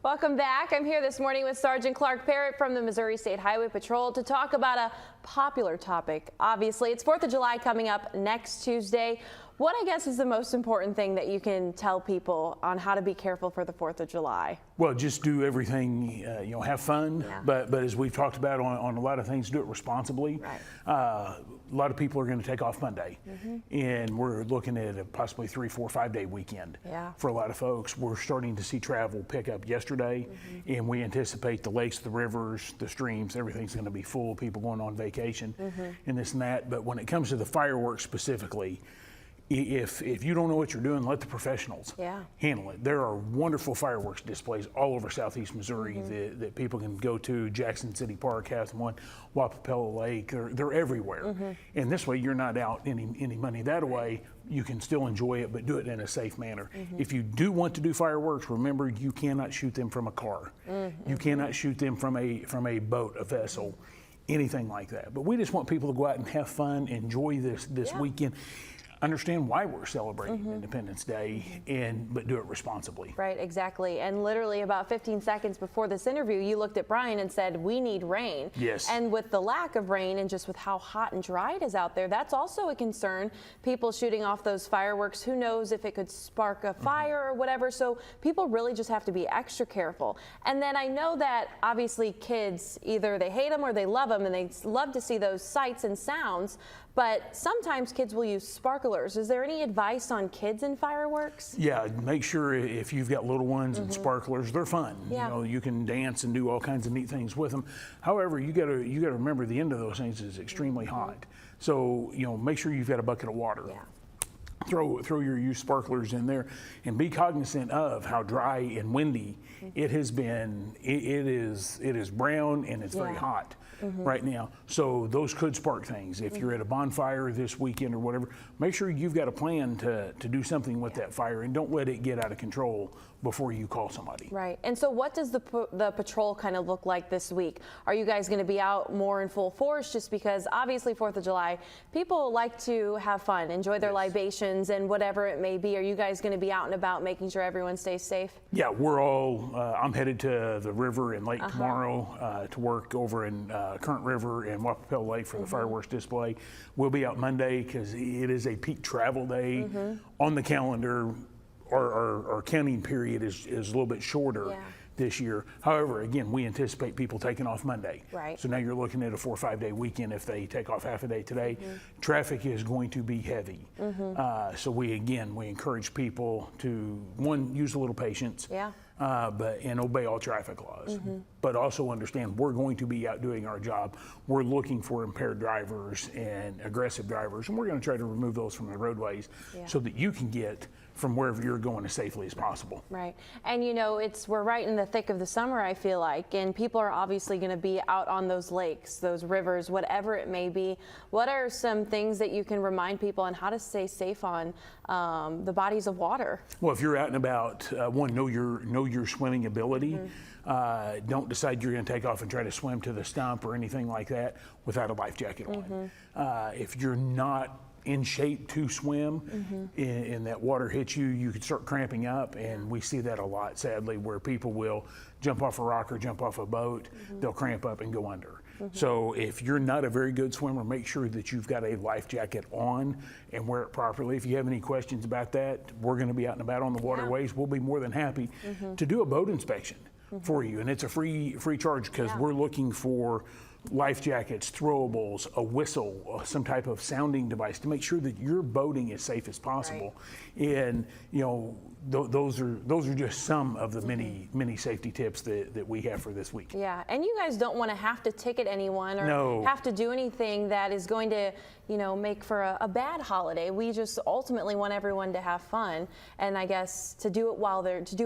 Welcome back. I'm here this morning with Sergeant Clark Parrott from the Missouri State Highway Patrol to talk about a popular topic. Obviously, it's 4th of July coming up next Tuesday. What I guess is the most important thing that you can tell people on how to be careful for the 4th of July? Well, just do everything, have fun, Yeah. but as we've talked about on a lot of things, do it responsibly. Right. A lot of people are going to take off Monday, and we're looking at a possibly 3, 4, 5 day weekend. Yeah. For a lot of folks. We're starting to see travel pick up yesterday, and we anticipate the lakes, the rivers, the streams, everything's going to be full of people going on vacation and this and that. But when it comes to the fireworks specifically, if you don't know what you're doing, let the professionals handle it. There are wonderful fireworks displays all over southeast Missouri that people can go to. Jackson City Park has one, Wapapella Lake, they're everywhere. And this way you're not out any money that way. You can still enjoy it, but do it in a safe manner. If you do want to do fireworks, remember you cannot shoot them from a car. You cannot shoot them from a boat, a vessel, anything like that. But we just want people to go out and have fun, enjoy this weekend. Understand why we're celebrating Independence Day, but do it responsibly. Right, exactly. And literally about 15 seconds before this interview, you looked at Brian and said, we need rain. Yes. And with the lack of rain and just with how hot and dry it is out there, that's also a concern. People shooting off those fireworks, who knows if it could spark a fire or whatever. So people really just have to be extra careful. And then I know that obviously kids, either they hate them or they love them, and they love to see those sights and sounds. But sometimes kids will use sparklers. Is there any advice on kids and fireworks? Yeah, make sure if you've got little ones and sparklers, they're fun. Yeah. You can dance and do all kinds of neat things with them. However, you got to remember the end of those things is extremely hot. So make sure you've got a bucket of water. Yeah. Throw your used sparklers in there, and be cognizant of how dry and windy it has been. It is brown and it's very hot right now. So those could spark things. If you're at a bonfire this weekend or whatever, make sure you've got a plan to do something with that fire, and don't let it get out of control before you call somebody. Right. And so what does the patrol kind of look like this week? Are you guys going to be out more in full force? Just because obviously 4th of July, people like to have fun, enjoy their libations and whatever it may be. Are you guys going to be out and about making sure everyone stays safe? Yeah, we're all, I'm headed to the river and lake tomorrow to work over in Current River and Wapapella Lake for the fireworks display. We'll be out Monday because it is a peak travel day on the calendar. Our counting period is a little bit shorter this year. However, again, we anticipate people taking off Monday. Right. So now you're looking at a 4 or 5 day weekend if they take off half a day today. Traffic is going to be heavy. So we encourage people to, one, use a little patience. And obey all traffic laws. But also understand we're going to be out doing our job. We're looking for impaired drivers and aggressive drivers, and we're going to try to remove those from the roadways so that you can get from wherever you're going as safely as possible. Right. And we're right in the thick of the summer, I feel like, and people are obviously going to be out on those lakes, those rivers, whatever it may be. What are some things that you can remind people on how to stay safe on the bodies of water? Well, if you're out and about, one, know your swimming ability. Don't decide you're going to take off and try to swim to the stump or anything like that without a life jacket on. If you're not in shape to swim and that water hits you, you could start cramping up, and we see that a lot, sadly, where people will jump off a rock or jump off a boat, they'll cramp up and go under. So if you're not a very good swimmer, make sure that you've got a life jacket on and wear it properly. If you have any questions about that, we're going to be out and about on the waterways. We'll be more than happy to do a boat inspection for you, and it's a free charge because we're looking for life jackets, throwables, a whistle, some type of sounding device to make sure that your boating is safe as possible. And those are just some of the many safety tips that we have for this week. Yeah, and you guys don't want to have to ticket anyone or have to do anything that is going to make for a bad holiday. We just ultimately want everyone to have fun, and I guess to do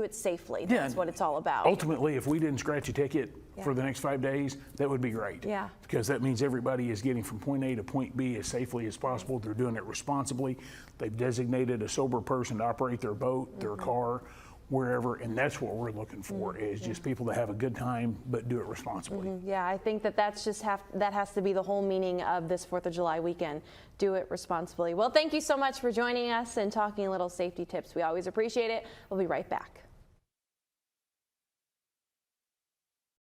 it safely. That's what it's all about. Ultimately, if we didn't scratch a ticket for the next 5 days, that would be great. Yeah. Because that means everybody is getting from point A to point B as safely as possible. They're doing it responsibly. They've designated a sober person to operate their boat, their car, wherever, and that's what we're looking for, is just people to have a good time, but do it responsibly. Yeah, I think that that has to be the whole meaning of this 4th of July weekend. Do it responsibly. Well, thank you so much for joining us and talking a little safety tips. We always appreciate it. We'll be right back.